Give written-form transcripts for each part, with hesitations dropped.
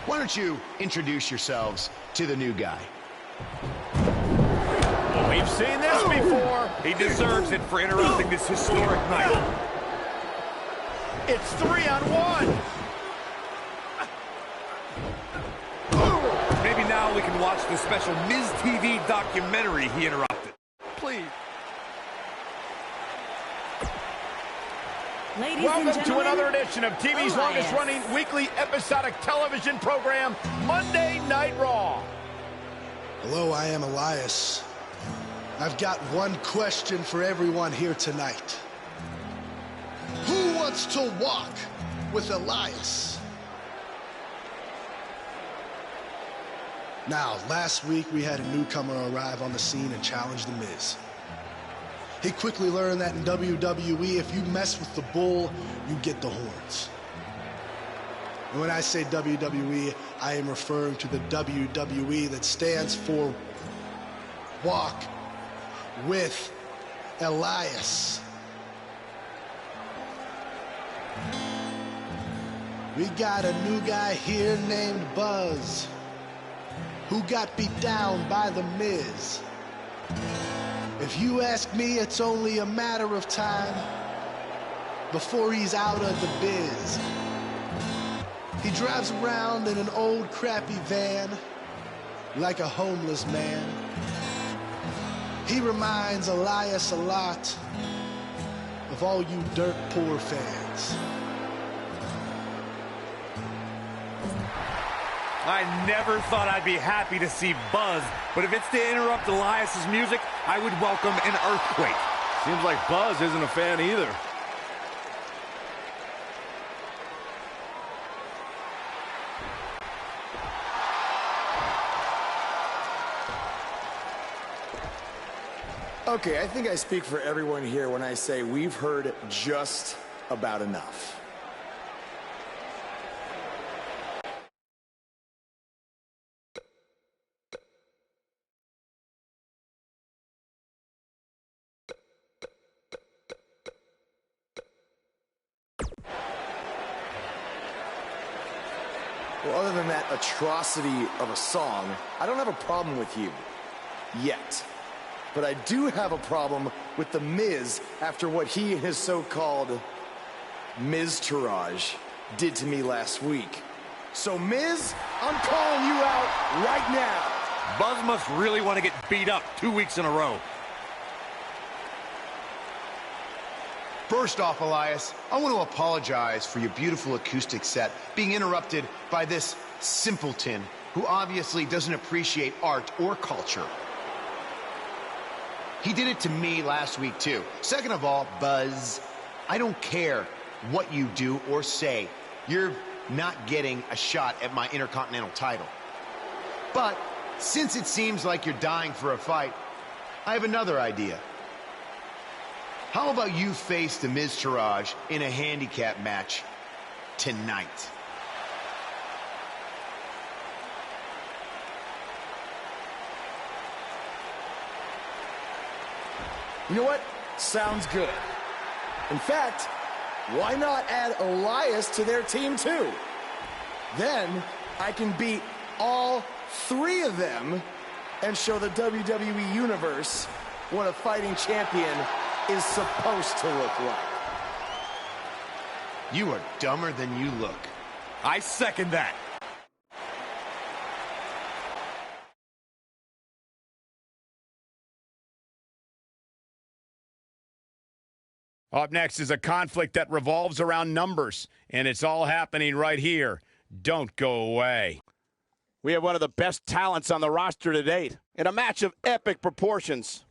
Why don't you introduce yourselves to the new guy? Well, we've seen this before. He deserves it for interrupting this historic night. It's 3-on-1. Maybe now we can watch the special Miz TV documentary he interrupted. Please. Welcome to another edition of TV's longest-running weekly episodic television program, Monday Night Raw. Hello, I am Elias. I've got one question for everyone here tonight. Who wants to walk with Elias? Now, last week we had a newcomer arrive on the scene and challenge The Miz. He quickly learned that in WWE, if you mess with the bull, you get the horns. And when I say WWE, I am referring to the WWE that stands for Walk with Elias. We got a new guy here named Buzz, who got beat down by The Miz. If you ask me, it's only a matter of time before he's out of the biz. He drives around in an old crappy van like a homeless man. He reminds Elias a lot of all you dirt poor fans. I never thought I'd be happy to see Buzz, but if it's to interrupt Elias's music, I would welcome an earthquake. Seems like Buzz isn't a fan either. Okay, I think I speak for everyone here when I say we've heard just about enough. Well, other than that atrocity of a song, I don't have a problem with you. Yet. But I do have a problem with The Miz after what he and his so-called Miz-tourage did to me last week. So, Miz, I'm calling you out right now. Buzz must really want to get beat up 2 weeks in a row. First off, Elias, I want to apologize for your beautiful acoustic set being interrupted by this simpleton who obviously doesn't appreciate art or culture. He did it to me last week, too. Second of all, Buzz, I don't care what you do or say. You're not getting a shot at my Intercontinental title. But since it seems like you're dying for a fight, I have another idea. How about you face the Miz-tourage in a handicap match tonight? You know what? Sounds good. In fact, why not add Elias to their team too? Then I can beat all three of them and show the WWE Universe what a fighting champion is supposed to look like. You are dumber than you look. I second that. Up next is a conflict that revolves around numbers, and it's all happening right here. Don't go away. We have one of the best talents on the roster to date in a match of epic proportions.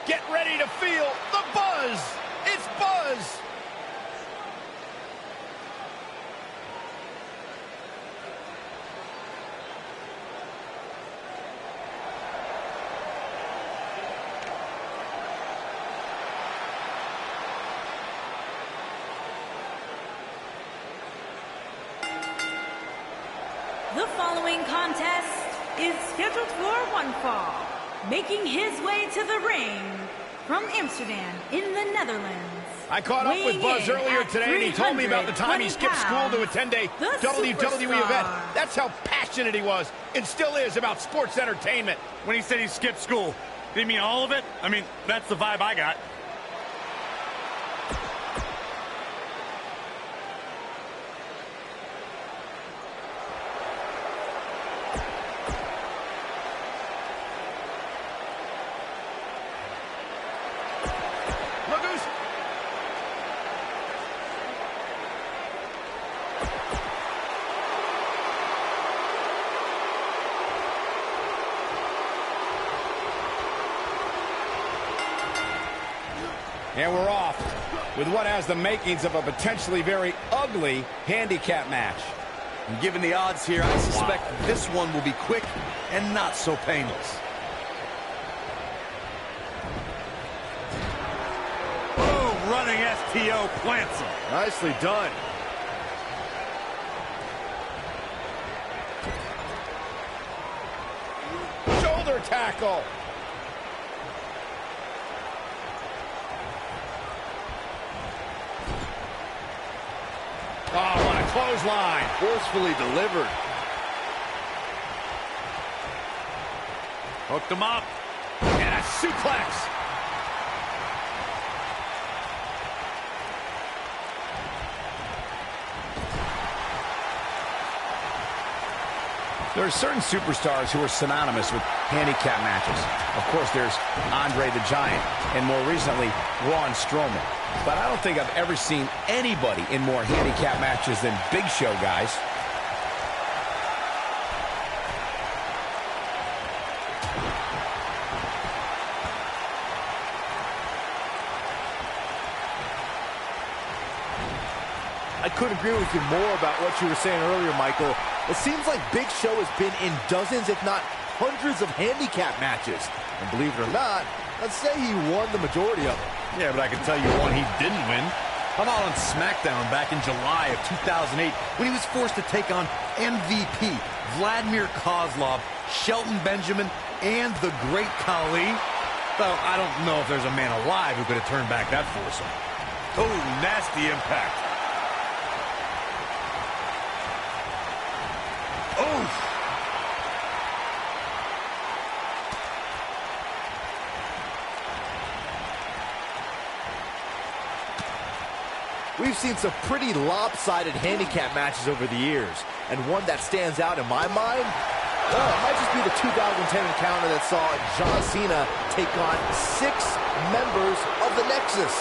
Get ready to feel the buzz. It's Buzz. The following contest is scheduled for one fall. Making his way to the ring from Amsterdam in the Netherlands. I caught up with Buzz earlier today, and he told me about the time he skipped school to attend a WWE event. That's how passionate he was, and still is, about sports entertainment. When he said he skipped school, did he mean all of it? I mean, that's the vibe I got. And we're off with what has the makings of a potentially very ugly handicap match. And given the odds here, I suspect this one will be quick and not so painless. Oh, running STO plants him. Nicely done. Shoulder tackle. Oh, what a clothesline. Forcefully delivered. Hooked him up. And a suplex. There are certain superstars who are synonymous with handicap matches. Of course, there's Andre the Giant, and more recently, Braun Strowman. But I don't think I've ever seen anybody in more handicap matches than Big Show, guys. I couldn't agree with you more about what you were saying earlier, Michael. It seems like Big Show has been in dozens, if not hundreds, of handicap matches. And believe it or not, let's say he won the majority of them. Yeah, but I can tell you one he didn't win. How about on SmackDown back in July of 2008 when he was forced to take on MVP, Vladimir Kozlov, Shelton Benjamin, and the Great Khali? Well, I don't know if there's a man alive who could have turned back that foursome. Oh, nasty impact. Oh! We've seen some pretty lopsided handicap matches over the years, and one that stands out in my mind, well, it might just be the 2010 encounter that saw John Cena take on 6 members of the Nexus.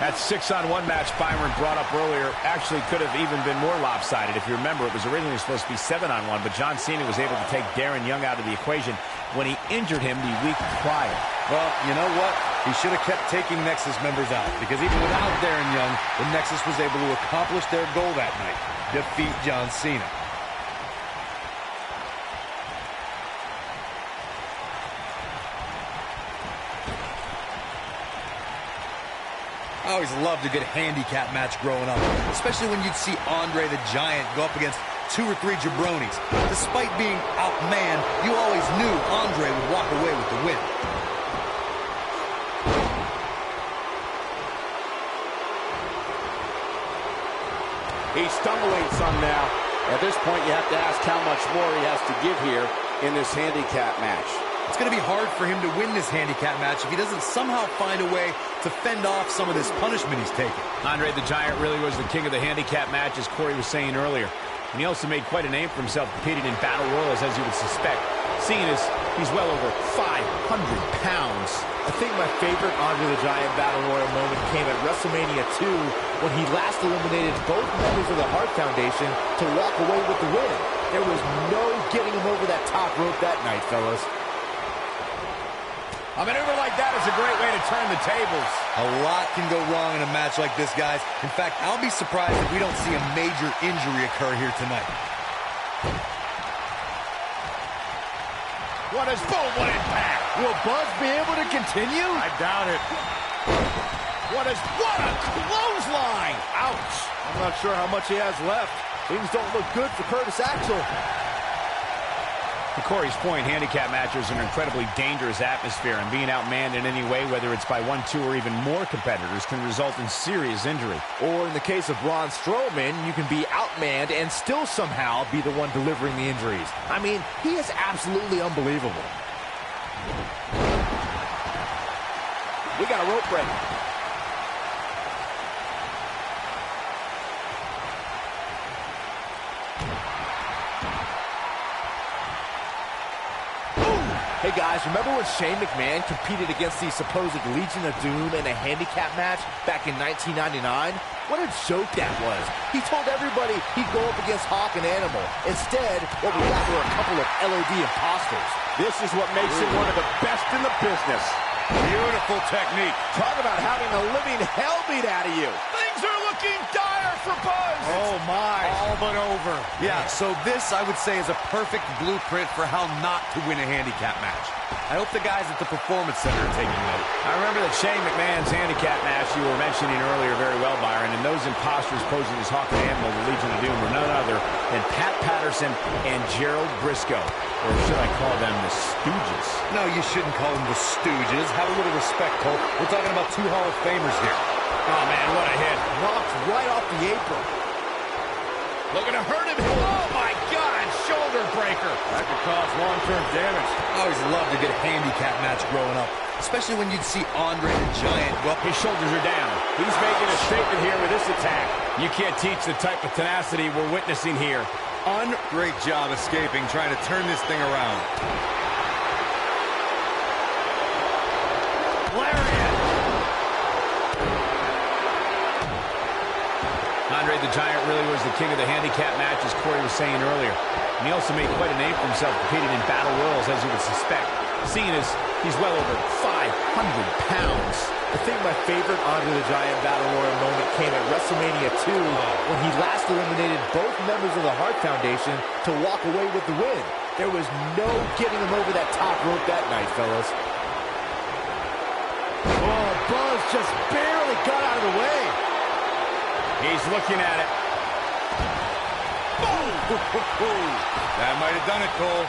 That 6-on-1 match Byron brought up earlier actually could have even been more lopsided. If you remember, it was originally supposed to be 7-on-1, but John Cena was able to take Darren Young out of the equation when he injured him the week prior. Well, you know what? He should have kept taking Nexus members out, because even without Darren Young, the Nexus was able to accomplish their goal that night, defeat John Cena. I always loved a good handicap match growing up, especially when you'd see Andre the Giant go up against 2 or 3 jabronis. Despite being outmanned, you always knew Andre would walk away with the win. He's stumbling some now. At this point, you have to ask how much more he has to give here in this handicap match. It's going to be hard for him to win this handicap match if he doesn't somehow find a way to fend off some of this punishment he's taking. Andre the Giant really was the king of the handicap match, as Corey was saying earlier. And he also made quite a name for himself competing in battle royals, as you would suspect, seeing as he's well over 500 pounds. I think my favorite Andre the Giant Battle Royal moment came at WrestleMania 2 when he last eliminated both members of the Hart Foundation to walk away with the win. There was no getting him over that top rope that night, fellas. A maneuver like that is a great way to turn the tables. A lot can go wrong in a match like this, guys. In fact, I'll be surprised if we don't see a major injury occur here tonight. What is boom? What impact? Will Buzz be able to continue? I doubt it. What a clothesline! Ouch. I'm not sure how much he has left. Things don't look good for Curtis Axel. To Corey's point, handicap matches are an incredibly dangerous atmosphere, and being outmanned in any way, whether it's by 1, 2, or even more competitors, can result in serious injury. Or in the case of Braun Strowman, you can be outmanned and still somehow be the one delivering the injuries. I mean, he is absolutely unbelievable. We got a rope break. Hey guys, remember when Shane McMahon competed against the supposed Legion of Doom in a handicap match back in 1999? What a joke that was. He told everybody he'd go up against Hawk and Animal. Instead, what we got were a couple of LOD imposters. This is what makes him one of the best in the business. Beautiful technique. Talk about having the living hell beat out of you. Things are looking dire for Buzz! Oh, my. All but over. Yeah, so this, I would say, is a perfect blueprint for how not to win a handicap match. I hope the guys at the Performance Center are taking note. I remember that Shane McMahon's handicap match you were mentioning earlier very well, Byron, and those imposters posing as Hawk and Animal, the Legion of Doom, were none other than Pat Patterson and Gerald Briscoe. Or should I call them the Stooges? No, you shouldn't call them the Stooges. Have a little respect, Cole. We're talking about 2 Hall of Famers here. Oh, man, what a hit. Knocked right off the apron. Looking to hurt him. Oh, my God, shoulder breaker. That could cause long-term damage. I always loved a good handicap match growing up, especially when you'd see Andre the Giant. Well, his shoulders are down. He's making a statement here with this attack. You can't teach the type of tenacity we're witnessing here. Great job escaping, trying to turn this thing around. Lariat. Andre the Giant really was the king of the handicap match, as Corey was saying earlier. And he also made quite a name for himself competing in battle royals, as you would suspect, seeing as he's well over 500 pounds. I think my favorite Andre the Giant Battle Royal moment came at WrestleMania 2 when he last eliminated both members of the Hart Foundation to walk away with the win. There was no getting him over that top rope that night, fellas. Oh, Buzz just barely got out of the way. He's looking at it. Boom! That might have done it, Cole.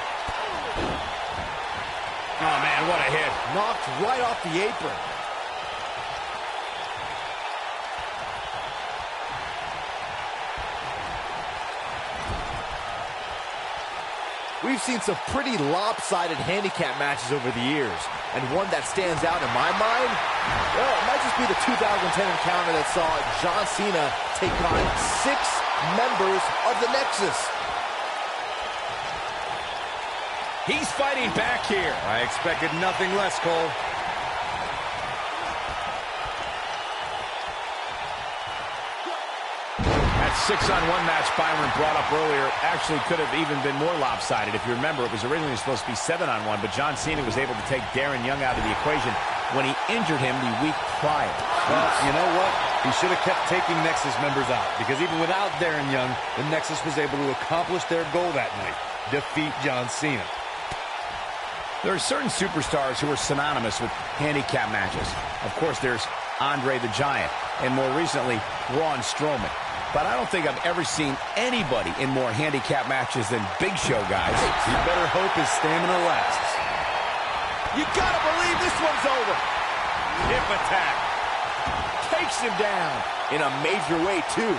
Oh, man, what a hit. Knocked right off the apron. We've seen some pretty lopsided handicap matches over the years, and one that stands out in my mind, well, it might just be the 2010 encounter that saw John Cena take on 6 members of the Nexus. He's fighting back here. I expected nothing less, Cole. That 6-on-1 match Byron brought up earlier actually could have even been more lopsided. If you remember, it was originally supposed to be 7-on-1, but John Cena was able to take Darren Young out of the equation when he injured him the week prior. Well, you know what? He should have kept taking Nexus members out, because even without Darren Young, the Nexus was able to accomplish their goal that night, defeat John Cena. There are certain superstars who are synonymous with handicap matches. Of course, there's Andre the Giant, and more recently, Braun Strowman. But I don't think I've ever seen anybody in more handicap matches than Big Show guys. You better hope his stamina lasts. You gotta believe this one's over. Hip attack. Takes him down. In a major way, too.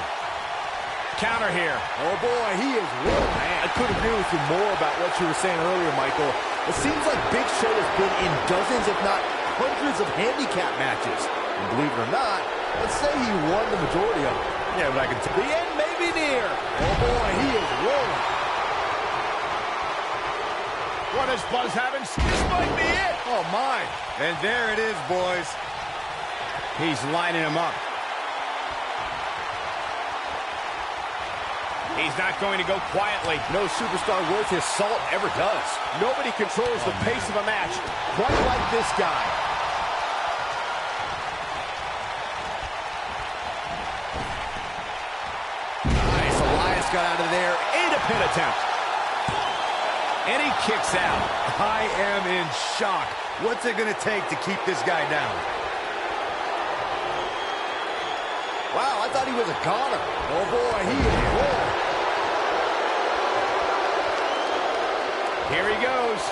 Counter here. Oh, boy, he is rolling. I couldn't agree with you more about what you were saying earlier, Michael. It seems like Big Show has been in dozens, if not hundreds, of handicap matches. And believe it or not, let's say he won the majority of them. Yeah, but I can tell the end may be near. Oh, boy, he is rolling. What is Buzz having? This might be it. Oh, my. And there it is, boys. He's lining him up. He's not going to go quietly. No superstar worth his salt ever does. Nobody controls the pace of a match quite like this guy. Nice. Elias got out of there. And a pin attempt. And he kicks out. I am in shock. What's it going to take to keep this guy down? Wow, I thought he was a goner. Oh, boy, he is rolling. Here he goes.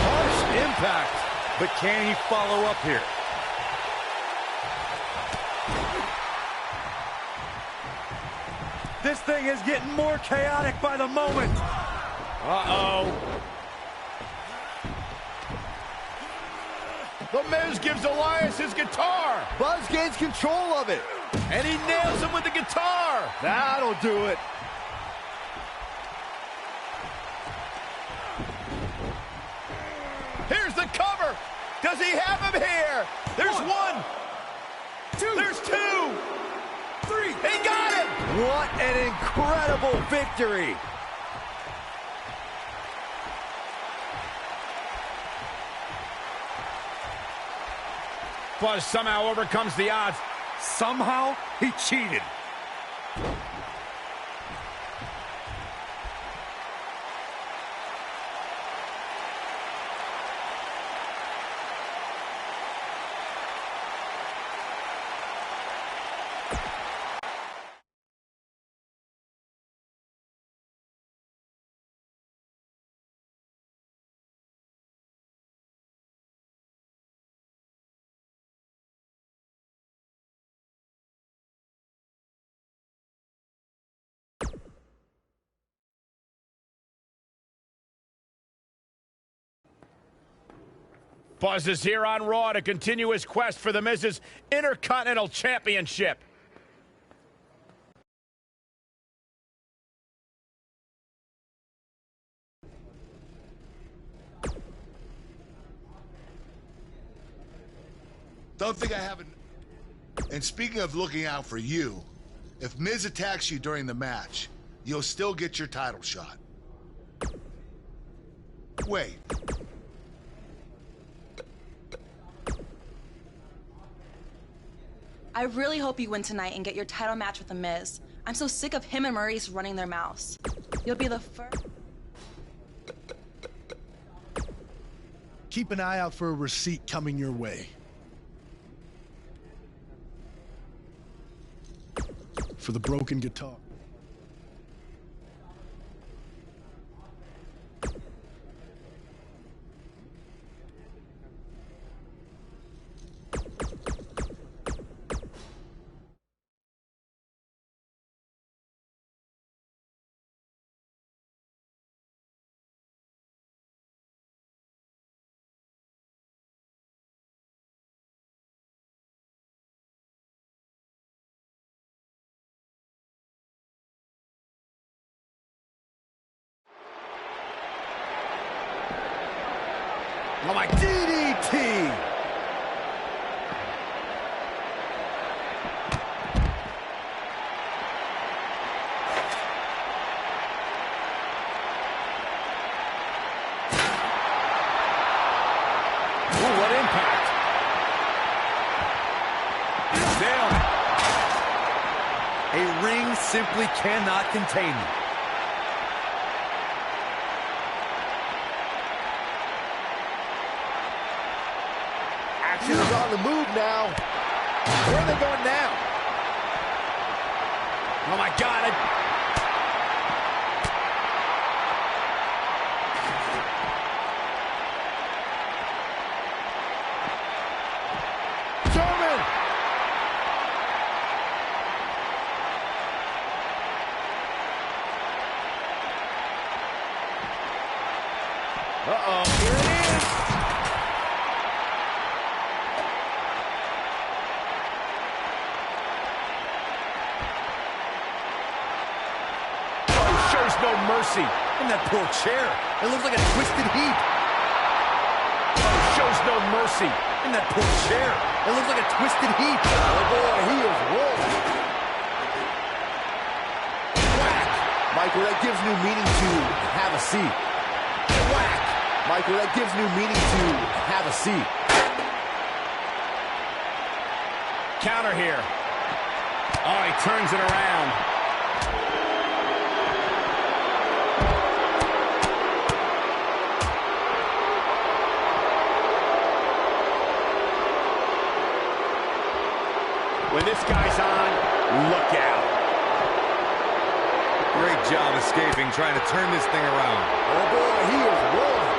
Harsh impact. But can he follow up here? This thing is getting more chaotic by the moment. Uh-oh. The Miz gives Elias his guitar. Buzz gains control of it. And he nails him with the guitar. That'll do it. Here's the cover. Does he have him here? There's one. Two. There's two. Three. He got him. What an incredible victory. Buzz somehow overcomes the odds. Somehow, he cheated. Buzz is here on Raw to continue his quest for the Miz's Intercontinental Championship. Don't think I haven't. And speaking of looking out for you, if Miz attacks you during the match, you'll still get your title shot. Wait. I really hope you win tonight and get your title match with The Miz. I'm so sick of him and Maurice running their mouths. You'll be the first. Keep an eye out for a receipt coming your way. For the broken guitar. Oh, my DDT! Ooh, what impact. Down. A ring simply cannot contain me. Action is on the move now. Where are they going now? Oh, my God. German! Uh-oh, here it is. Oh, shows no mercy. And that poor chair. It looks like a twisted heap. Oh, shows no mercy. And that poor chair. It looks like a twisted heap. Oh boy, he is rolling. Whack. Michael, that gives new meaning to have a seat. Whack. Michael, that gives new meaning to have a seat. Counter here. Oh, he turns it around. When this guy's on, look out. Great job escaping, trying to turn this thing around. Oh boy, he is rolling.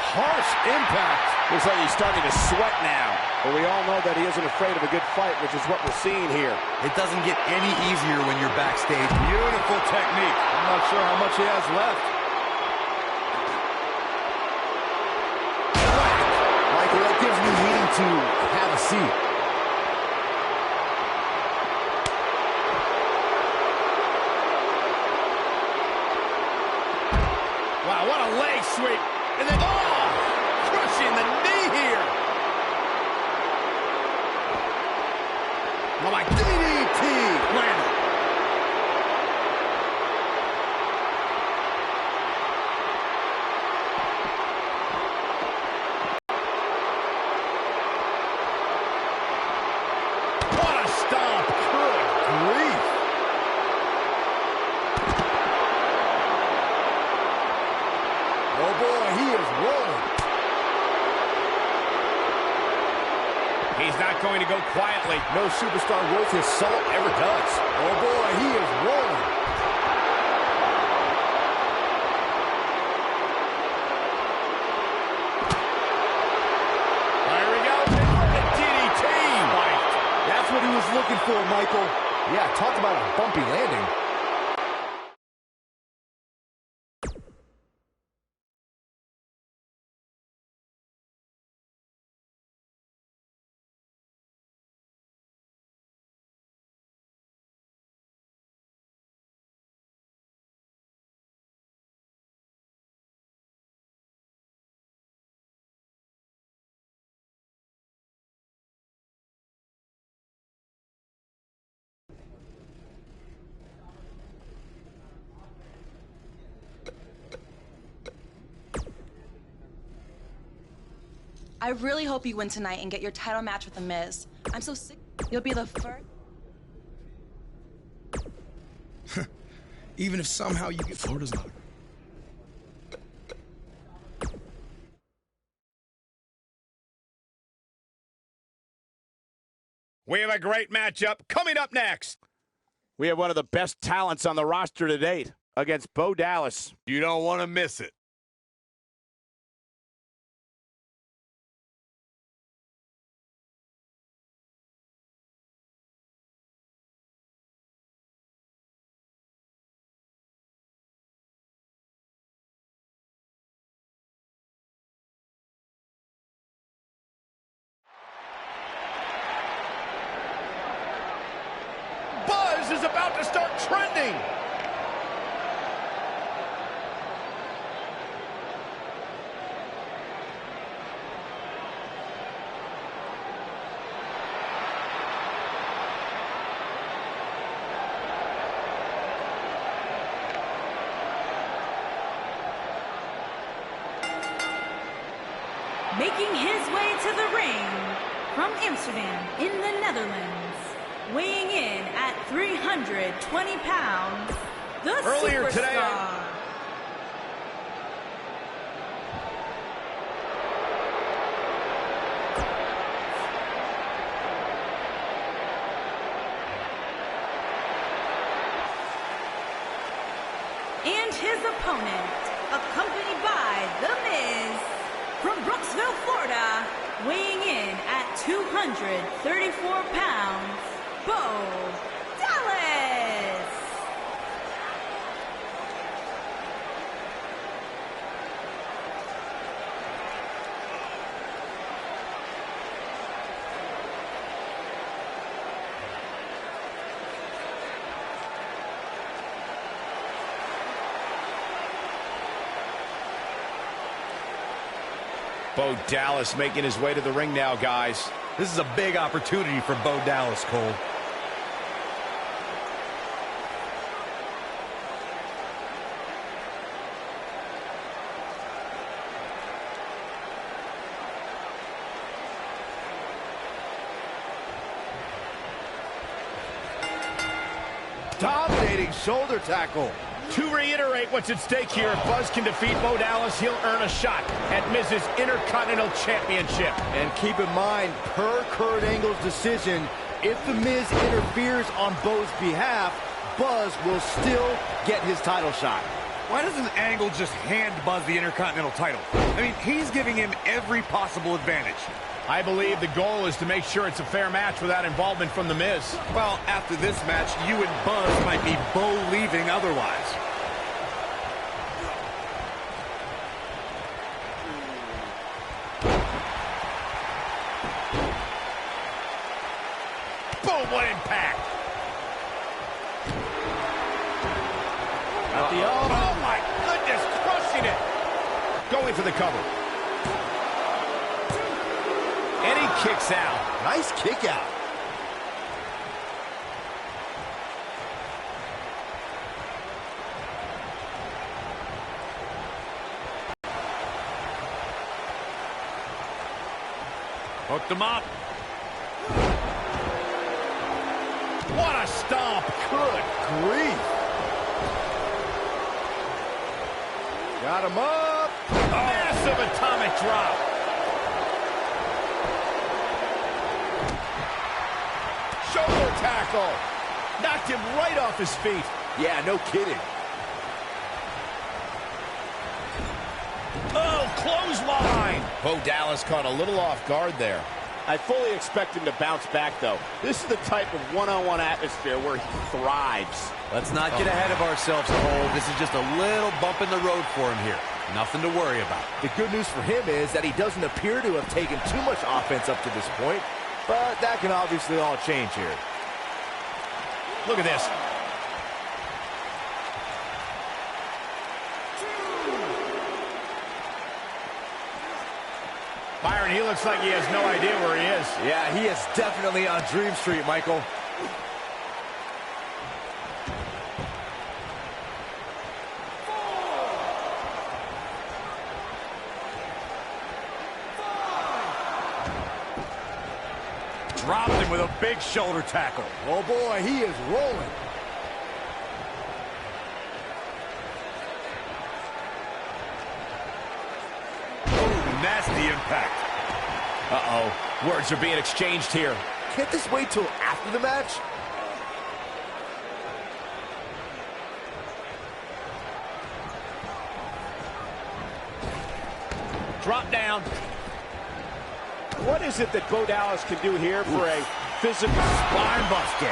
Harsh impact. Looks like he's starting to sweat now. But we all know that he isn't afraid of a good fight, which is what we're seeing here. It doesn't get any easier when you're backstage. Beautiful technique. I'm not sure how much he has left. Michael, that gives me meaning to have a seat. Wow, what a leg sweep. And then, crushing the knee here. Oh, my DDT. Landed. What a stomp. Good grief. Oh boy, he is rolling. He's not going to go quietly. No superstar worth his salt ever does. Oh boy, he is rolling. There we go. The DDT. That's what he was looking for, Michael. Yeah, talk about a bumpy landing. I really hope you win tonight and get your title match with The Miz. I'm so sick. You'll be the first. Even if somehow you get Florida's not. We have a great matchup coming up next. We have one of the best talents on the roster to date against Bo Dallas. You don't want to miss it. Buzz is about to start trending. Making his way to the ring from Amsterdam in the Netherlands, weighing in at 320 pounds, the Earlier superstar. today, and his opponent, accompanied by The Miz, from Brooksville, Florida, weighing in at 234 pounds, Bo Dallas. Bo Dallas making his way to the ring now, guys. This is a big opportunity for Bo Dallas, Cole. dominating shoulder tackle. To reiterate what's at stake here, if Buzz can defeat Bo Dallas, he'll earn a shot at Miz's Intercontinental Championship. And keep in mind, per Kurt Angle's decision, if The Miz interferes on Bo's behalf, Buzz will still get his title shot. Why doesn't Angle just hand Buzz the Intercontinental title? I mean, he's giving him every possible advantage. I believe the goal is to make sure it's a fair match without involvement from The Miz. Well, after this match, you and Buzz might be Bo leaving otherwise. Boom, what impact! At the Oh my goodness, crushing it! Going for the cover. And he kicks out. Nice kick out. Hooked him up. What a stomp! Good grief. Got him up. Massive atomic drop. Shoulder tackle. Knocked him right off his feet. Yeah, no kidding. Oh, clothesline. Bo Dallas caught a little off guard there. I fully expect him to bounce back, though. This is the type of one-on-one atmosphere where he thrives. Let's not get ahead of ourselves, Cole. This is just a little bump in the road for him here. Nothing to worry about. The good news for him is that he doesn't appear to have taken too much offense up to this point, but that can obviously all change here. Look at this. Byron, he looks like he has no idea where he is. Yeah, he is definitely on Dream Street, Michael. Dropped him with a big shoulder tackle. Oh boy, he is rolling. Oh, nasty impact. Uh-oh. Words are being exchanged here. Can't this wait till after the match? Drop down. What is it that Bo Dallas can do here for a physical Spine buster.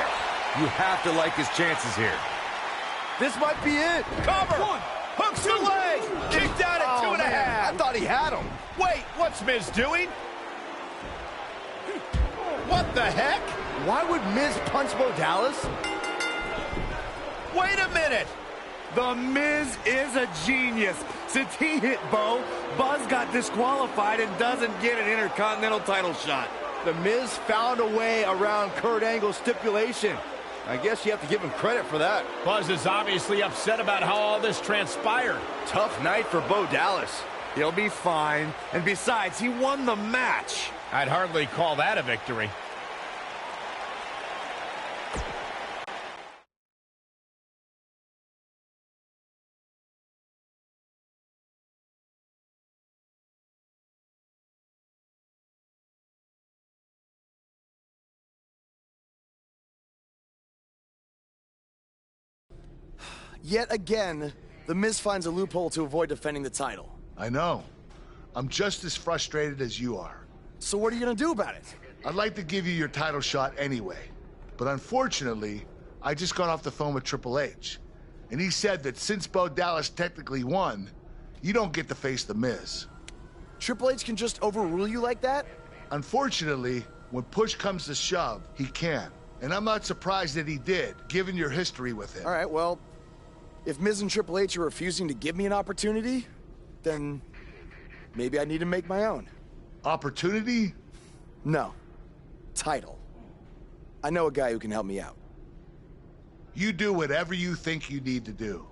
You have to like his chances here. This might be it. Cover. Hooks the leg. Kicked out at 2.5. I thought he had him. Wait, what's Miz doing? What the heck? Why would Miz punch Bo Dallas? Wait a minute. The Miz is a genius. Since he hit Bo, Buzz got disqualified and doesn't get an Intercontinental title shot. The Miz found a way around Kurt Angle's stipulation. I guess you have to give him credit for that. Buzz is obviously upset about how all this transpired. Tough night for Bo Dallas. He'll be fine. And besides, he won the match. I'd hardly call that a victory. Yet again, The Miz finds a loophole to avoid defending the title. I know. I'm just as frustrated as you are. So what are you gonna do about it? I'd like to give you your title shot anyway. But unfortunately, I just got off the phone with Triple H. And he said that since Bo Dallas technically won, you don't get to face The Miz. Triple H can just overrule you like that? Unfortunately, when push comes to shove, he can. And I'm not surprised that he did, given your history with him. All right, well, if Miz and Triple H are refusing to give me an opportunity, then maybe I need to make my own. Opportunity? No. Title. I know a guy who can help me out. You do whatever you think you need to do.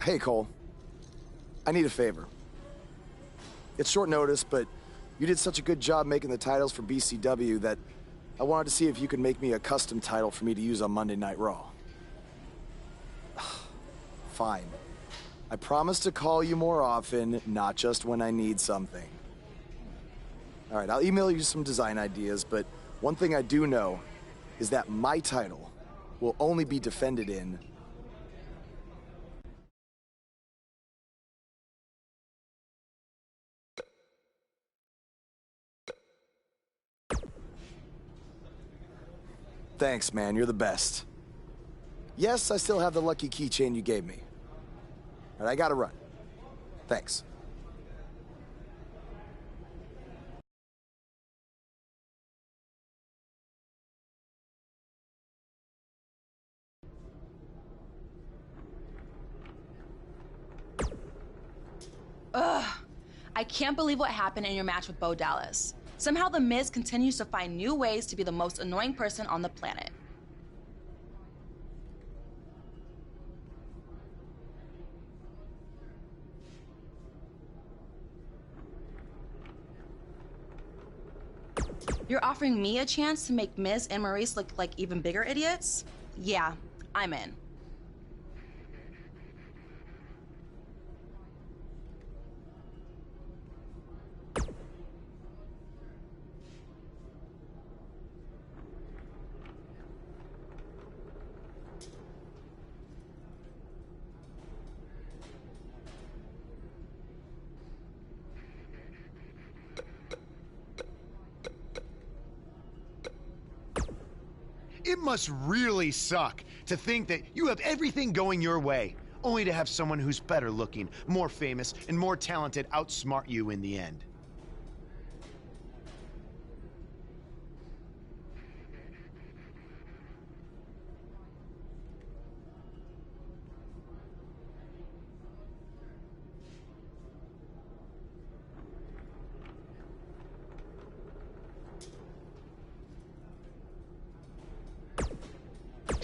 Hey, Cole. I need a favor. It's short notice, but You did such a good job making the titles for BCW that I wanted to see if you could make me a custom title for me to use on Monday Night Raw. Fine. I promise to call you more often, not just when I need something. All right, I'll email you some design ideas, but one thing I do know is that my title will only be defended in Thanks, man. You're the best. Yes, I still have the lucky keychain you gave me. All right, I gotta run. Thanks. Ugh. I can't believe what happened in your match with Bo Dallas. Somehow The Miz continues to find new ways to be the most annoying person on the planet. You're offering me a chance to make Miz and Maurice look like even bigger idiots? Yeah, I'm in. It must really suck to think that you have everything going your way, only to have someone who's better looking, more famous, and more talented outsmart you in the end.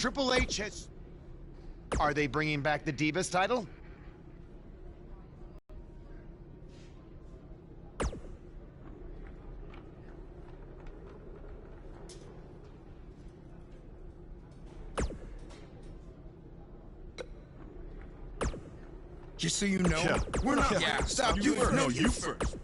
Triple H has... Are they bringing back the Divas title? Just so you know, we're not. Yeah, stop. You first. No, you first.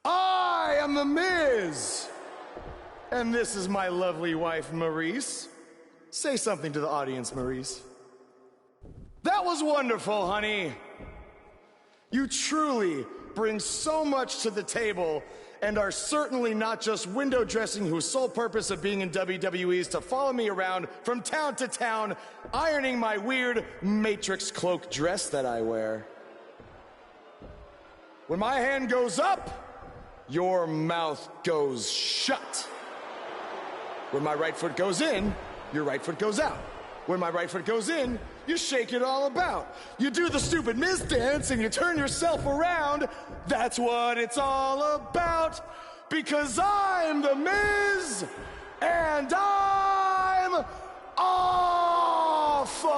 I am The Miz. And this is my lovely wife, Maurice. Say something to the audience, Maurice. That was wonderful, honey. You truly bring so much to the table and are certainly not just window dressing whose sole purpose of being in WWE is to follow me around from town to town, ironing my weird Matrix cloak dress that I wear. When my hand goes up, your mouth goes shut. When my right foot goes in, your right foot goes out. When my right foot goes in, you shake it all about. You do the stupid Miz dance and you turn yourself around. That's what it's all about. Because I'm The Miz and I'm awful.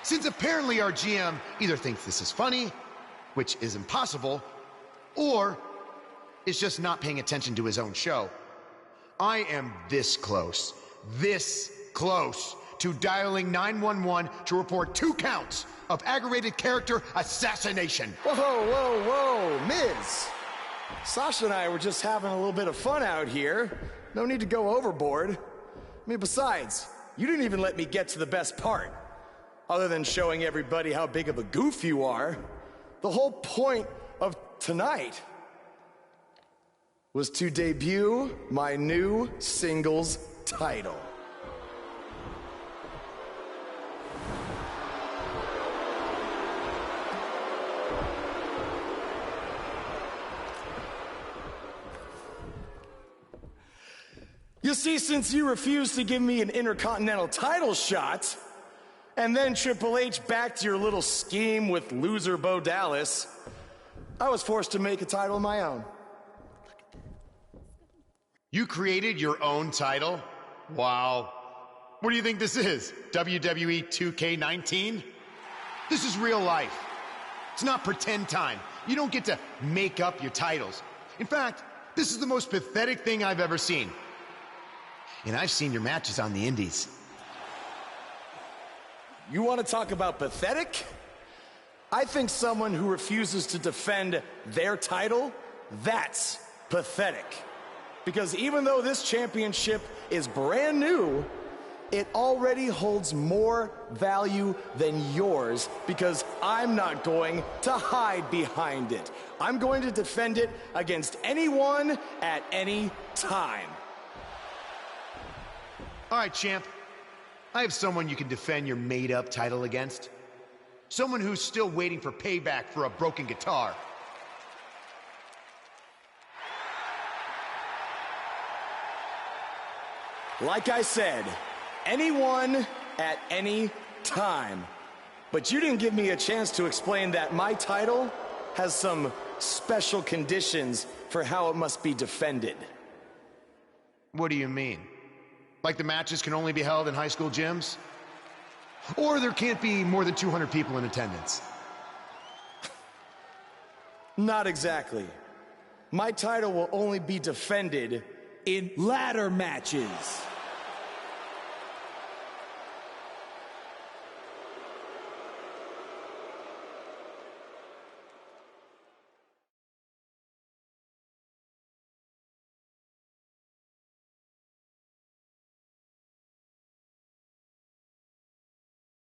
Since apparently our GM either thinks this is funny, which is impossible, or is just not paying attention to his own show, I am this close to dialing 911 to report 2 counts of aggravated character assassination. Whoa, Miz. Sasha and I were just having a little bit of fun out here. No need to go overboard. I mean, besides, you didn't even let me get to the best part. Other than showing everybody how big of a goof you are, the whole point of tonight was to debut my new singles title. You see, since you refused to give me an Intercontinental title shot, and then Triple H backed your little scheme with loser Bo Dallas, I was forced to make a title of my own. You created your own title? Wow. What do you think this is? WWE 2K19? This is real life. It's not pretend time. You don't get to make up your titles. In fact, this is the most pathetic thing I've ever seen. And I've seen your matches on the indies. You want to talk about pathetic? I think someone who refuses to defend their title, that's pathetic. Because even though this championship is brand new, it already holds more value than yours because I'm not going to hide behind it. I'm going to defend it against anyone at any time. All right, champ. I have someone you can defend your made-up title against. Someone who's still waiting for payback for a broken guitar. Like I said, anyone at any time. But you didn't give me a chance to explain that my title has some special conditions for how it must be defended. What do you mean? Like the matches can only be held in high school gyms? Or there can't be more than 200 people in attendance? Not exactly. My title will only be defended in ladder matches.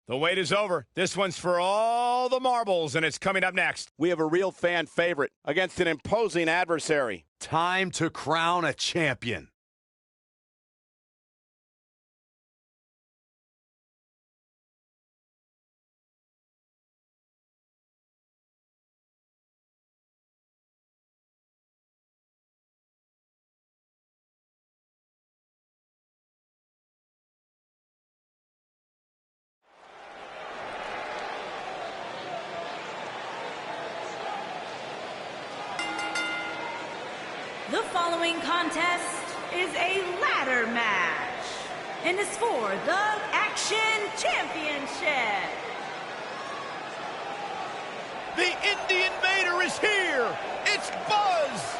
The wait is over. This one's for all the marbles, and it's coming up next. We have a real fan favorite against an imposing adversary. Time to crown a champion. The following contest is a ladder match and is for the Action Championship. The Indie Invader is here. It's Buzz.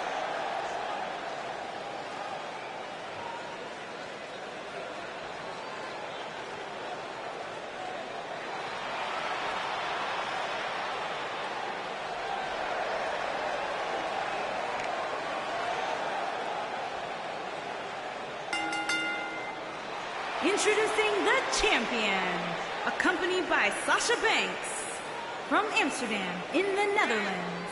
introducing the champion, accompanied by Sasha Banks from Amsterdam in the Netherlands,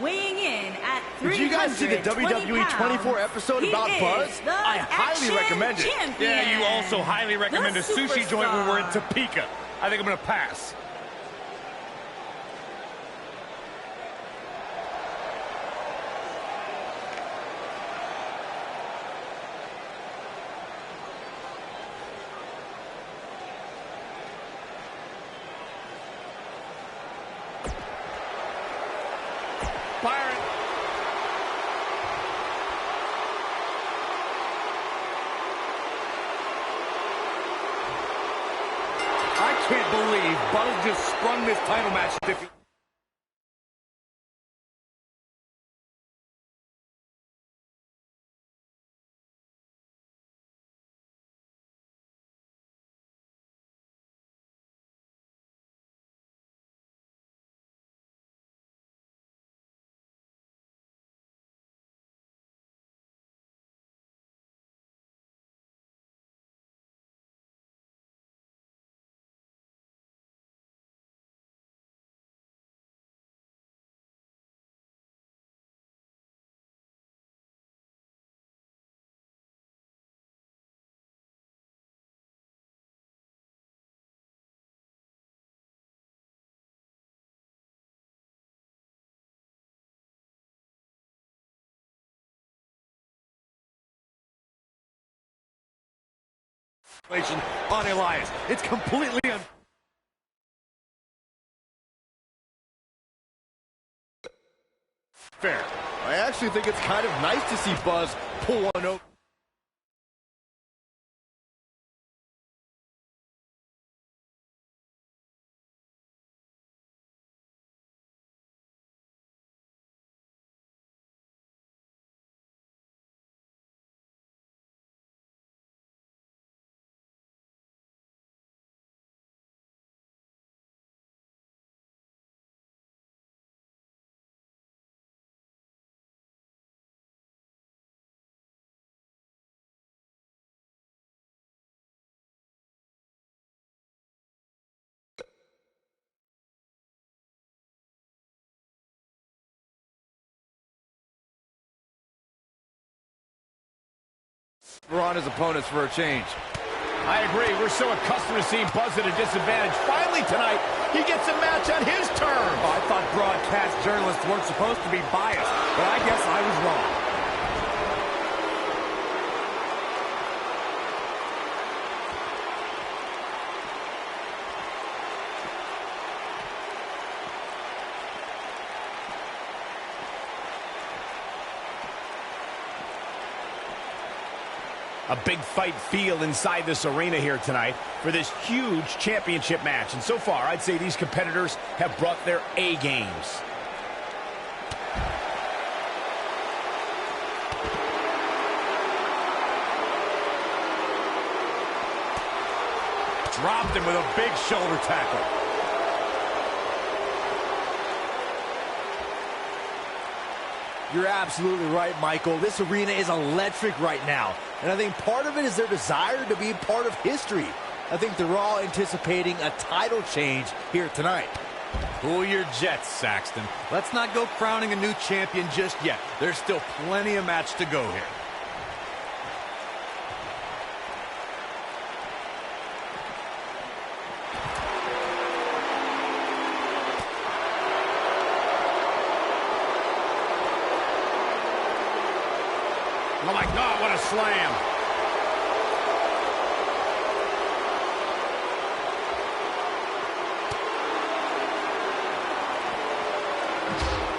weighing in at 320 Did you guys see the WWE 24 episode about Buzz? I highly recommend it. Champion. Yeah, you also highly recommend The a sushi joint when we're in superstar. Topeka. I think I'm going to pass. Byron. I can't believe Buzz just sprung this title match defeat. On Elias. It's completely unfair. I actually think it's kind of nice to see Buzz pull one over. We're on his opponents for a change. I agree. We're so accustomed to seeing Buzz at a disadvantage. Finally tonight, he gets a match on his terms. I thought broadcast journalists weren't supposed to be biased, but I guess I was wrong. A big fight feel inside this arena here tonight for this huge championship match. And so far, I'd say these competitors have brought their A games. Dropped him with a big shoulder tackle. You're absolutely right, Michael. This arena is electric right now. And I think part of it is their desire to be part of history. I think they're all anticipating a title change here tonight. Cool your jets, Saxton. Let's not go crowning a new champion just yet. There's still plenty of match to go here. Oh my God, what a slam.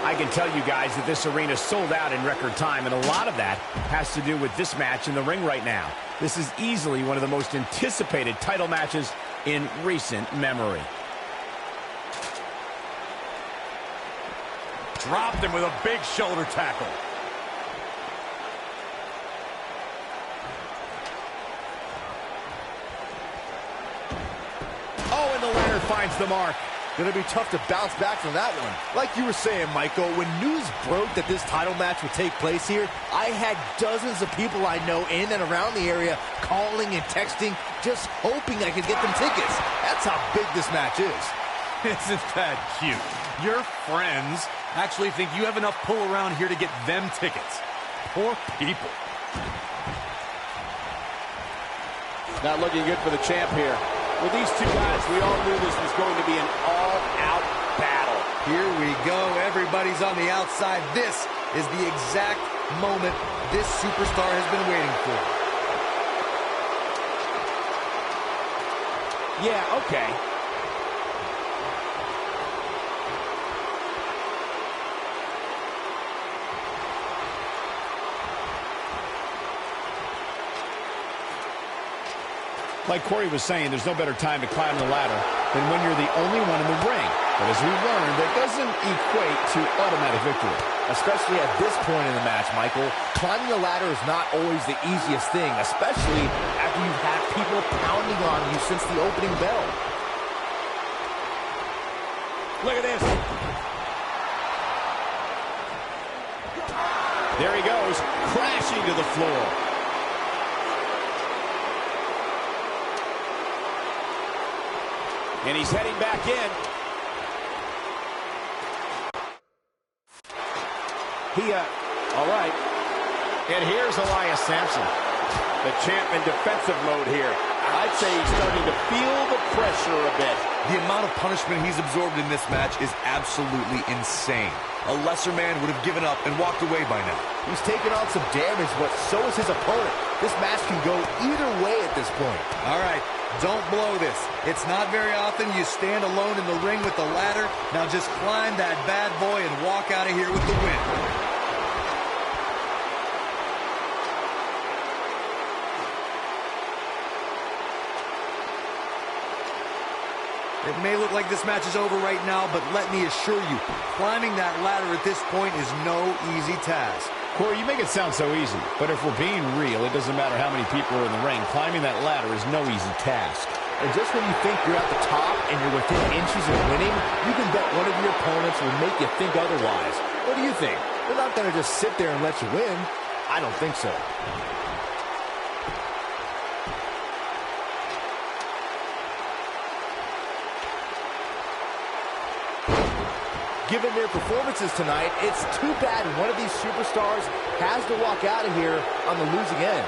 I can tell you guys that this arena sold out in record time, and a lot of that has to do with this match in the ring right now. This is easily one of the most anticipated title matches in recent memory. Dropped him with a big shoulder tackle. Oh, and the ladder finds the mark. Gonna be tough to bounce back from that one. Like you were saying, Michael, when news broke that this title match would take place here, I had dozens of people I know in and around the area calling and texting, just hoping I could get them tickets. That's how big this match is. Isn't that cute? Your friends actually think you have enough pull around here to get them tickets. Poor people. Not looking good for the champ here. With these two guys, we all knew this was going to be an all-out battle. Here we go. Everybody's on the outside. This is the exact moment this superstar has been waiting for. Yeah, okay. Like Corey was saying, there's no better time to climb the ladder than when you're the only one in the ring. But as we learned, that doesn't equate to automatic victory. Especially at this point in the match, Michael. Climbing the ladder is not always the easiest thing, especially after you've had people pounding on you since the opening bell. Look at this. There he goes, crashing to the floor. And he's heading back in. All right. And here's Elias Sampson. The champ in defensive mode here. I'd say he's starting to feel the pressure a bit. The amount of punishment he's absorbed in this match is absolutely insane. A lesser man would have given up and walked away by now. He's taken on some damage, but so is his opponent. This match can go either way at this point. All right, don't blow this. It's not very often you stand alone in the ring with the ladder. Now just climb that bad boy and walk out of here with the win. It may look like this match is over right now, but let me assure you, climbing that ladder at this point is no easy task. Corey, you make it sound so easy, but if we're being real, it doesn't matter how many people are in the ring. Climbing that ladder is no easy task. And just when you think you're at the top and you're within inches of winning, you can bet one of your opponents will make you think otherwise. What do you think? They're not going to just sit there and let you win. I don't think so. Given their performances tonight, it's too bad one of these superstars has to walk out of here on the losing end.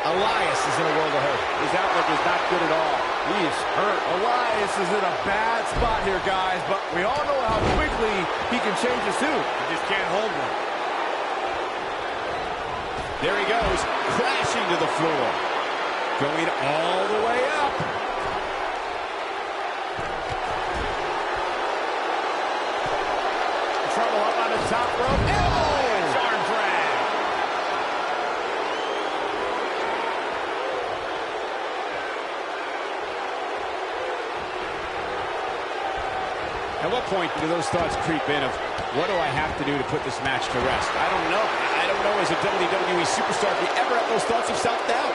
Elias is in a world of hurt. His outlook is not good at all. He is hurt. Elias is in a bad spot here, guys, but we all know how quickly he can change a suit. He just can't hold one. There he goes, crashing to the floor. Going all the way up. Trouble up on the top rope. Oh! Arm drag. At what point do those thoughts creep in of, what do I have to do to put this match to rest? I don't know. I don't know as a WWE superstar if you ever have those thoughts of self-doubt.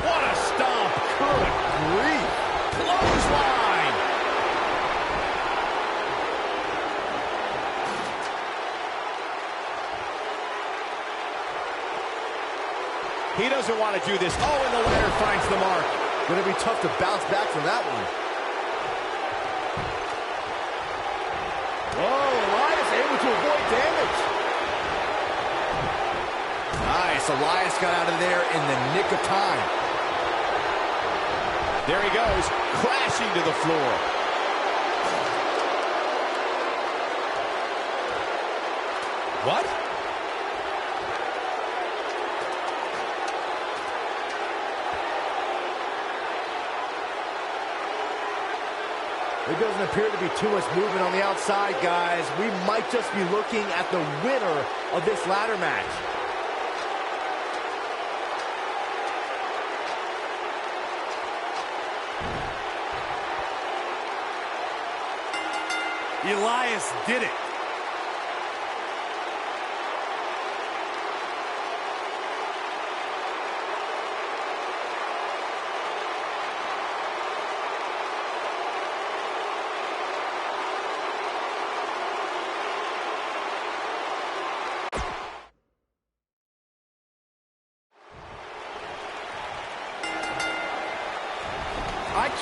What a stomp. Good grief. Clothesline. He doesn't want to do this. Oh, and the ladder finds the mark. Going to be tough to bounce back from that one. Oh, Elias able to avoid damage. Nice. Elias got out of there in the nick of time. There he goes, crashing to the floor. What? There doesn't appear to be too much movement on the outside, guys. We might just be looking at the winner of this ladder match. Elias did it.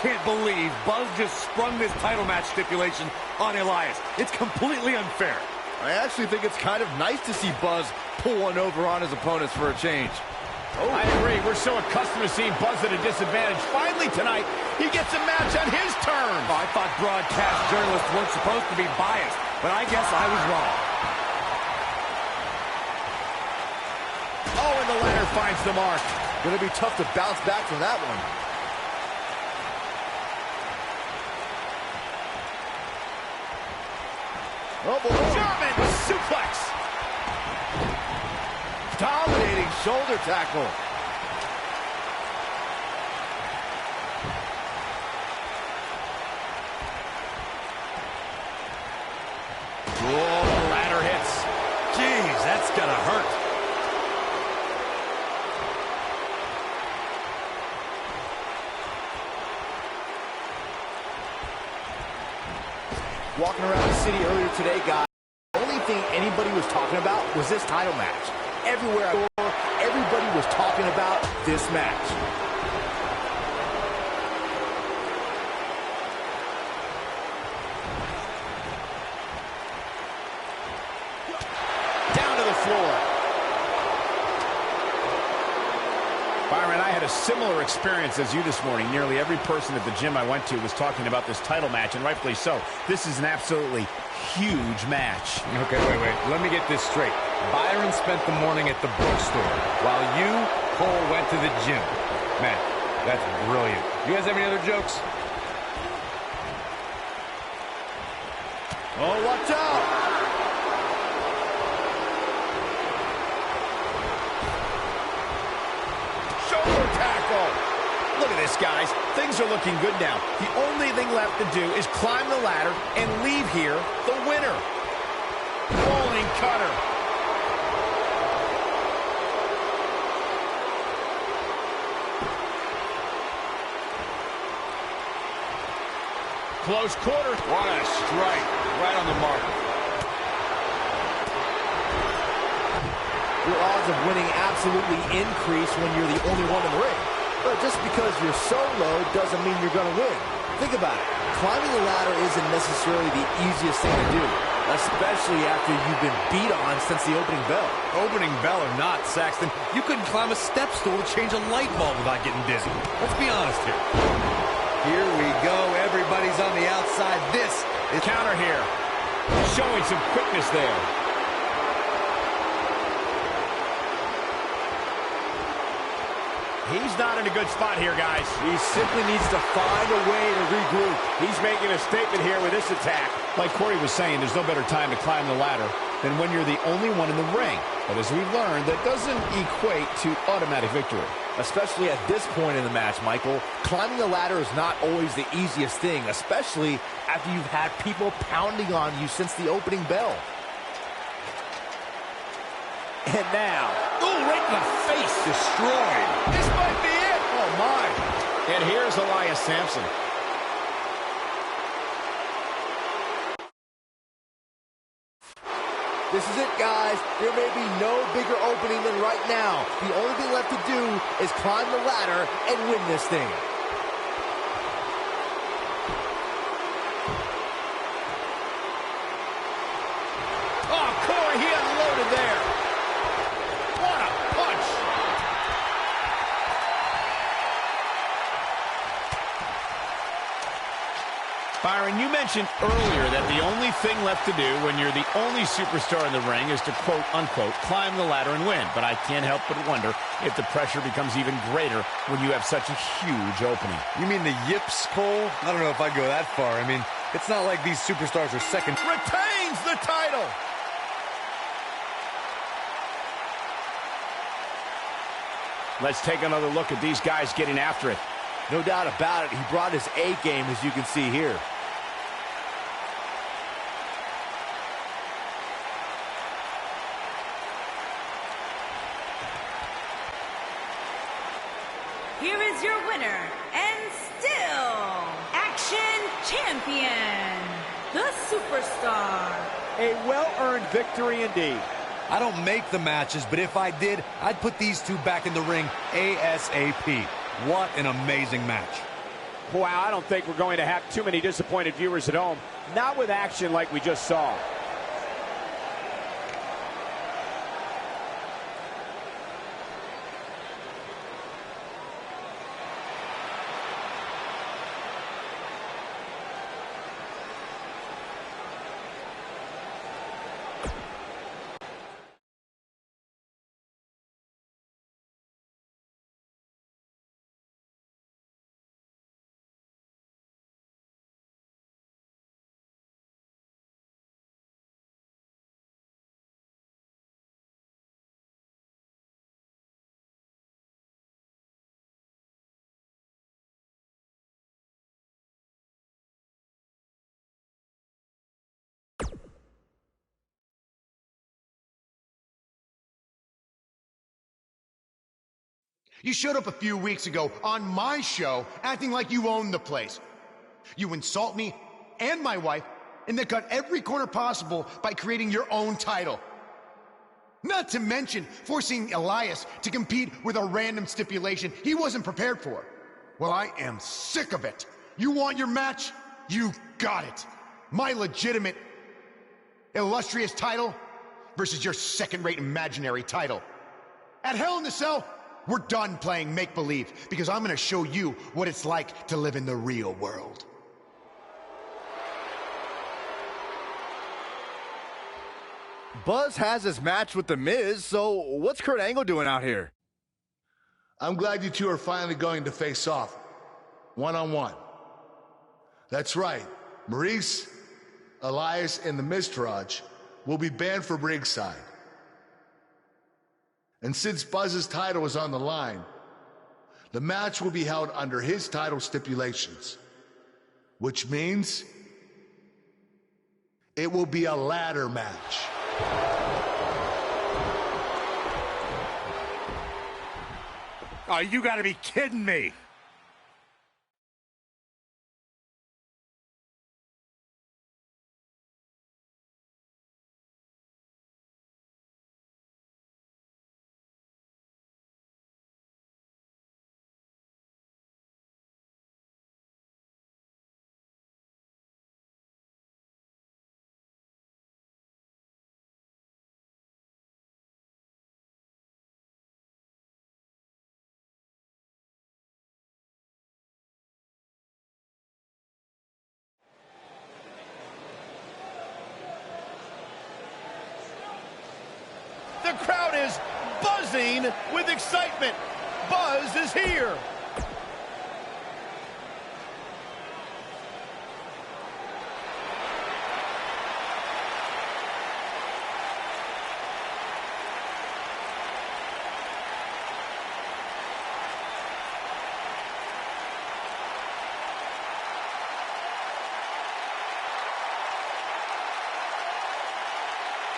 can't believe Buzz just sprung this title match stipulation on Elias. It's completely unfair. I actually think it's kind of nice to see Buzz pull one over on his opponents for a change. Oh. I agree. We're so accustomed to seeing Buzz at a disadvantage. Finally tonight, he gets a match on his terms. Oh, I thought broadcast journalists weren't supposed to be biased, but I guess I was wrong. Oh, and the ladder finds the mark. Gonna be tough to bounce back from that one. Oh, boy. German suplex. Dominating shoulder tackle. Whoa, the ladder hits. Jeez, that's gonna hurt. Walking around the city earlier today, guys, the only thing anybody was talking about was this title match. Everywhere I go, everybody was talking about this match. Down to the floor. Byron, I had a similar experience as you this morning. Nearly every person at the gym I went to was talking about this title match, and rightfully so. This is an absolutely huge match. Okay, wait. Let me get this straight. Byron spent the morning at the bookstore, while you, Cole, went to the gym. Man, that's brilliant. You guys have any other jokes? Oh, watch out! Shoulder tackle. Look at this, guys. Things are looking good now. The only thing left to do is climb the ladder and leave here the winner. Rolling cutter. Close quarter. What a strike. Right on the mark. Your odds of winning absolutely increase when you're the only one in the ring. But just because you're so low doesn't mean you're going to win. Think about it. Climbing the ladder isn't necessarily the easiest thing to do, especially after you've been beat on since the opening bell. Opening bell or not, Saxton, you couldn't climb a step stool to change a light bulb without getting dizzy. Let's be honest here. Here we go. Everybody's on the outside. This is counter here. Showing some quickness there. He's not in a good spot here, guys. He simply needs to find a way to regroup. He's making a statement here with this attack. Like Corey was saying, there's no better time to climb the ladder than when you're the only one in the ring. But as we've learned, that doesn't equate to automatic victory. Especially at this point in the match, Michael. Climbing the ladder is not always the easiest thing, especially after you've had people pounding on you since the opening bell. And now, ooh, right in the face, destroyed. This might be it. Oh, my. And here's Elias Sampson. This is it, guys. There may be no bigger opening than right now. The only thing left to do is climb the ladder and win this thing. Oh, Corey, he unloaded there. What a punch. Byron, you mentioned earlier that the only thing left to do when you're the only superstar in the ring is to, quote, unquote, climb the ladder and win. But I can't help but wonder if the pressure becomes even greater when you have such a huge opening. You mean the yips, Cole? I don't know if I'd go that far. I mean, it's not like these superstars are second. Retains the title. Let's take another look at these guys getting after it. No doubt about it. He brought his A game, as you can see here. Here is your winner, and still Action Champion, the Superstar. A well-earned victory indeed. I don't make the matches, but if I did, I'd put these two back in the ring ASAP. What an amazing match. Wow, I don't think we're going to have too many disappointed viewers at home. Not with action like we just saw. You showed up a few weeks ago on my show acting like you owned the place. You insult me and my wife and then cut every corner possible by creating your own title. Not to mention forcing Elias to compete with a random stipulation he wasn't prepared for. Well, I am sick of it. You want your match? You got it. My legitimate, illustrious title versus your second-rate imaginary title. At Hell in the Cell, we're done playing make-believe because I'm gonna show you what it's like to live in the real world. Buzz has his match with The Miz, so what's Kurt Angle doing out here? I'm glad you two are finally going to face off, one-on-one. That's right, Maurice, Elias, and the Miztourage will be banned from ringside. And since Buzz's title is on the line, the match will be held under his title stipulations, which means it will be a ladder match. Oh, you gotta be kidding me. The crowd is buzzing with excitement. Buzz is here.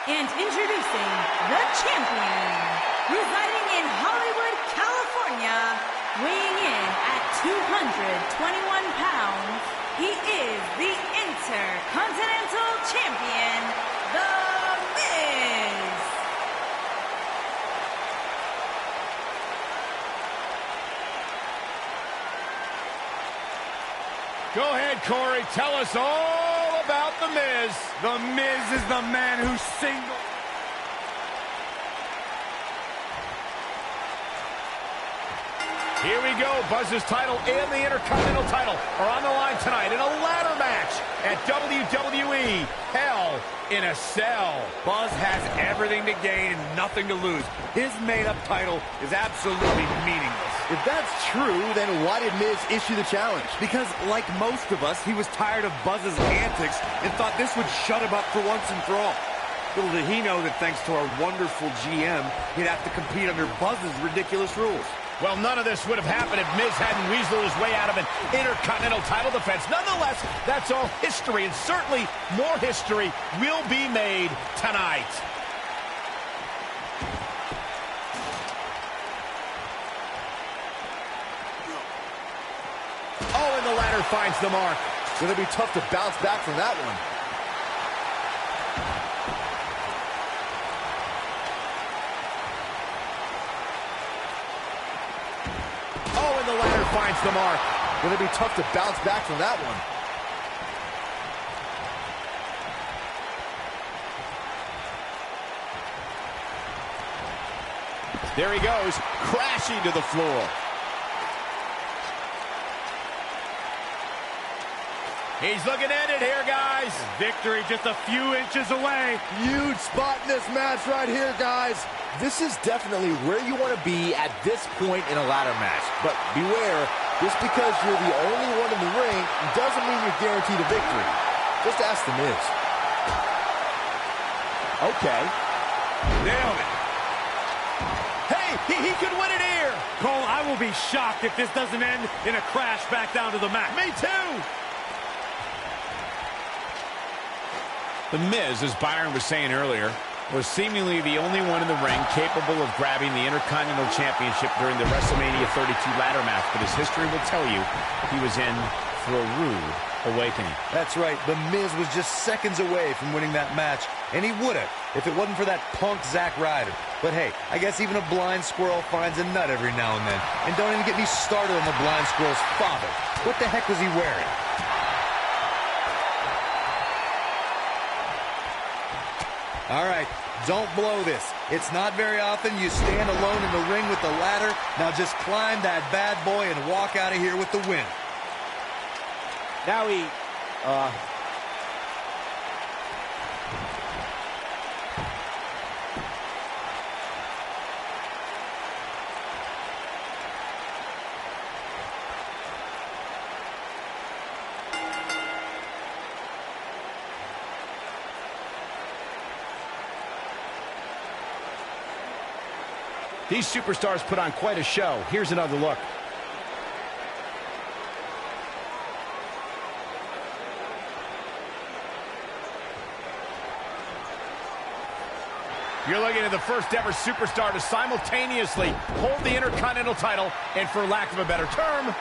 And introducing the champion, residing in Hollywood, California, weighing in at 221 pounds, he is the Intercontinental Champion, The Miz. Go ahead, Corey. Tell us all about The Miz. The Miz is the man who singled. Here we go. Buzz's title and the Intercontinental title are on the line tonight in a ladder match at WWE Hell in a Cell. Buzz has everything to gain and nothing to lose. His made-up title is absolutely meaningless. If that's true, then why did Miz issue the challenge? Because, like most of us, he was tired of Buzz's antics and thought this would shut him up for once and for all. Little did he know that thanks to our wonderful GM, he'd have to compete under Buzz's ridiculous rules. Well, none of this would have happened if Miz hadn't weaseled his way out of an Intercontinental title defense. Nonetheless, that's all history, and certainly more history will be made tonight. Oh, and the ladder finds the mark. It's going to be tough to bounce back from that one. Oh, and the ladder finds the mark. Gonna be tough to bounce back from that one. There he goes, crashing to the floor. He's looking at it here, guys. Victory just a few inches away. Huge spot in this match right here, guys. This is definitely where you want to be at this point in a ladder match. But beware, just because you're the only one in the ring doesn't mean you're guaranteed a victory. Just ask The Miz. Okay. Nailed it. Hey, he could win it here. Cole, I will be shocked if this doesn't end in a crash back down to the mat. Me too. The Miz, as Byron was saying earlier, was seemingly the only one in the ring capable of grabbing the Intercontinental Championship during the WrestleMania 32 ladder match, but his history will tell you he was in for a rude awakening. That's right. The Miz was just seconds away from winning that match, and he would have if it wasn't for that punk Zack Ryder. But hey, I guess even a blind squirrel finds a nut every now and then. And don't even get me started on the blind squirrel's father. What the heck was he wearing? All right, don't blow this. It's not very often you stand alone in the ring with the ladder. Now just climb that bad boy and walk out of here with the win. Now he, These superstars put on quite a show. Here's another look. You're looking at the first ever superstar to simultaneously hold the Intercontinental title and, for lack of a better term,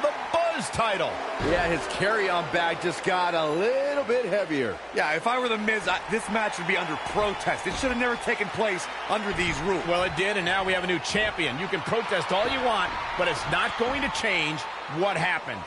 the Buzz title. Yeah, his carry-on bag just got a little bit heavier. Yeah, if I were The Miz, this match would be under protest. It should have never taken place under these rules. Well, it did, and now we have a new champion. You can protest all you want, but it's not going to change what happened.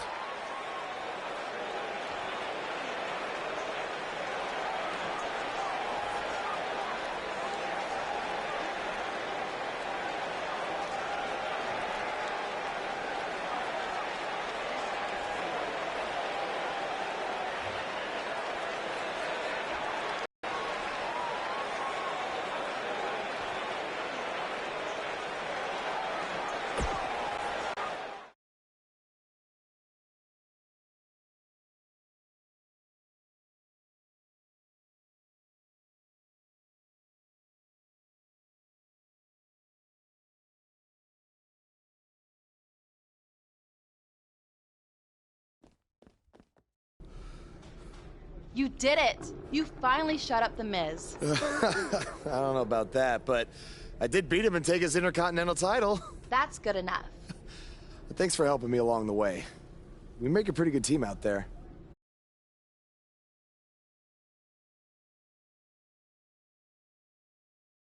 You did it! You finally shut up The Miz. I don't know about that, but I did beat him and take his Intercontinental title. That's good enough. Thanks for helping me along the way. We make a pretty good team out there.